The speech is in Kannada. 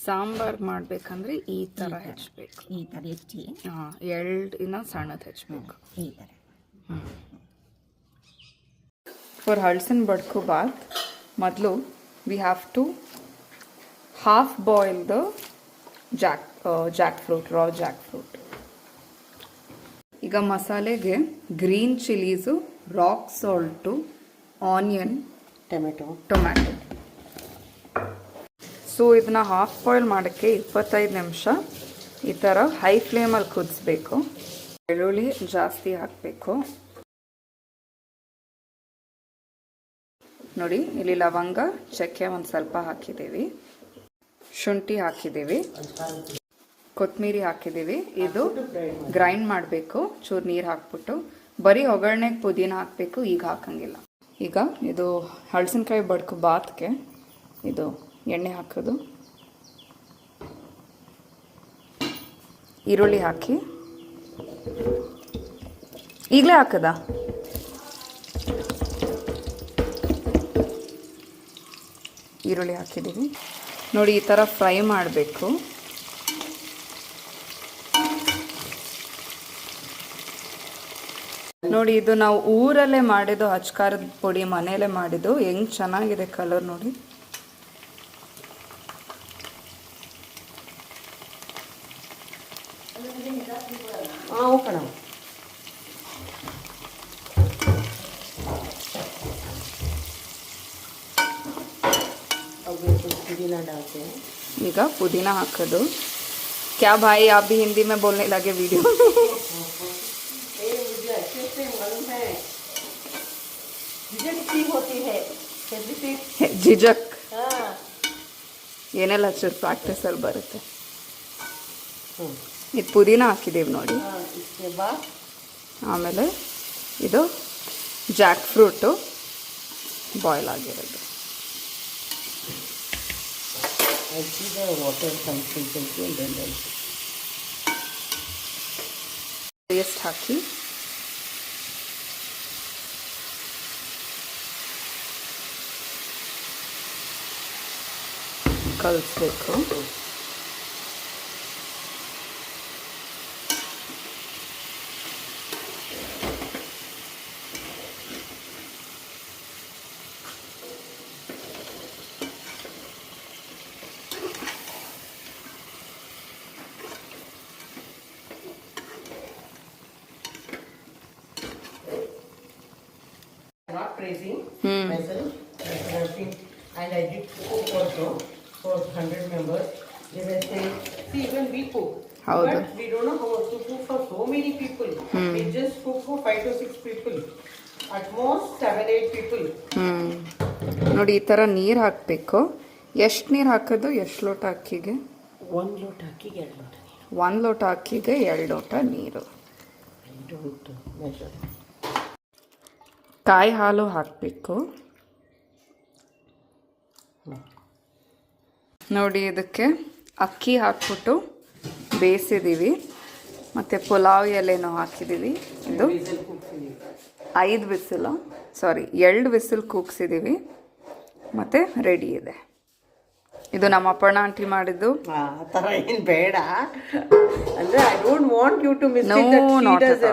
ಸಾಂಬಾರ್ ಮಾಡಬೇಕಂದ್ರೆ ಈ ಥರ ಹೆಚ್ಚಬೇಕು. ಈ ಥರ ಹೆಚ್ಚಿ ಎಳ್ಳಿನ ಸಣ್ಣದು ಹೆಚ್ಚಬೇಕು ಈ ಥರ. ಫಾರ್ ಹಳ್ಸಿನ ಬಡ್ಕು ಬಾತ್ ಮೊದಲು we have to half boil the jack fruit, raw jack fruit. ಈಗ ಮಸಾಲೆಗೆ green chillies, rock salt, onion, tomato. So ಇದನ್ನ ಹಾಫ್ ಬಾಯ್ಲ್ ಮಾಡೋಕ್ಕೆ 25 ನಿಮಿಷ ಈ ಥರ ಹೈ ಫ್ಲೇಮಲ್ಲಿ ಕುದಿಸ್ಬೇಕು. ಬೆಳ್ಳುಳ್ಳಿ ಜಾಸ್ತಿ ಹಾಕಬೇಕು. ನೋಡಿ ಇಲ್ಲಿ ಲವಂಗ, ಚಕ್ಕೆ ಒಂದು ಸ್ವಲ್ಪ ಹಾಕಿದ್ದೀವಿ, ಶುಂಠಿ ಹಾಕಿದ್ದೀವಿ, ಕೊತ್ತಂಬರಿ ಹಾಕಿದ್ದೀವಿ. ಇದು ಗ್ರೈಂಡ್ ಮಾಡಬೇಕು. ಚೂರು ನೀರು ಹಾಕ್ಬಿಟ್ಟು ಬರೀ ಒಗ್ಗರಣೆಗೆ ಪುದೀನ ಹಾಕಬೇಕು, ಈಗ ಹಾಕಂಗಿಲ್ಲ. ಈಗ ಇದು ಹಳಸಿನಕಾಯಿ ಬಡ್ಕು ಬಾತ್ಗೆ ಇದು ಎಣ್ಣೆ ಹಾಕೋದು. ಈರುಳ್ಳಿ ಹಾಕಿ, ಈಗಲೇ ಹಾಕದ ಈರುಳ್ಳಿ ಹಾಕಿದ್ದೀವಿ. ನೋಡಿ ಈ ಥರ ಫ್ರೈ ಮಾಡಬೇಕು. ನೋಡಿ ಇದು ನಾವು ಊರಲ್ಲೇ ಮಾಡಿದ್ದು, ಅಚ್ಕಾರದ ಪುಡಿ ಮನೆಯಲ್ಲೇ ಮಾಡಿದ್ದು. ಹೆಂಗ್ ಚೆನ್ನಾಗಿದೆ ಕಲರ್ ನೋಡಿ. ಈಗ ಪುದೀನ ಹಾಕೋದು. ಕ್ಯಾ ಭಾಯಿ आप भी हिंदी में बोलने लगे वीडियो ಜಿಜಕ್ ಏನೆಲ್ಲ ಚೂರು ಪ್ರಾಕ್ಟೀಸಲ್ಲಿ ಬರುತ್ತೆ. ಇದು ಪುದೀನ ಹಾಕಿದ್ದೀವಿ ನೋಡಿ. ಆಮೇಲೆ ಇದು ಜಾಕ್ ಫ್ರೂಟು ಬಾಯ್ಲ್ ಆಗಿರೋದು. ಪೇಸ್ಟ್ ಹಾಕಿ ಕಲಿಸ್ಬೇಕು. Not praising myself, and I did cook also for 100 members. They were saying, see, even we cook, but we don't know how to cook for so many people. We just cook for 5 to 6 people, at most 7-8 people. ನೋಡಿ ಈ ಥರ ನೀರು ಹಾಕಬೇಕು. ಎಷ್ಟು ನೀರು ಹಾಕೋದು? ಎಷ್ಟು ಲೋಟ ಅಕ್ಕಿಗೆ? 1 ಲೋಟ ಅಕ್ಕಿಗೆ 2 ಲೋಟ ನೀರು. 1 ಲೋಟ ಅಕ್ಕಿಗೆ 2 ಲೋಟ ನೀರು. I don't measure. ಕಾಯಿ ಹಾಲು ಹಾಕಬೇಕು. ನೋಡಿ ಇದಕ್ಕೆ ಅಕ್ಕಿ ಹಾಕ್ಬಿಟ್ಟು ಬೇಯಿಸಿದ್ದೀವಿ, ಮತ್ತು ಪುಲಾವ್ ಎಲೆನೂ ಹಾಕಿದ್ದೀವಿ. ಇದು 2 ವಿಸಿಲ್ ಕೂಗ್ಸಿದ್ದೀವಿ, ಮತ್ತು ರೆಡಿ ಇದೆ. ಇದು ನಮ್ಮ ಅಪ್ಪಣ್ಣ ಆಂಟಿ ಮಾಡಿದ್ದು. ಆ ಥರ ಏನು ಬೇಡ ಅಂದರೆ, I don't want you to miss it.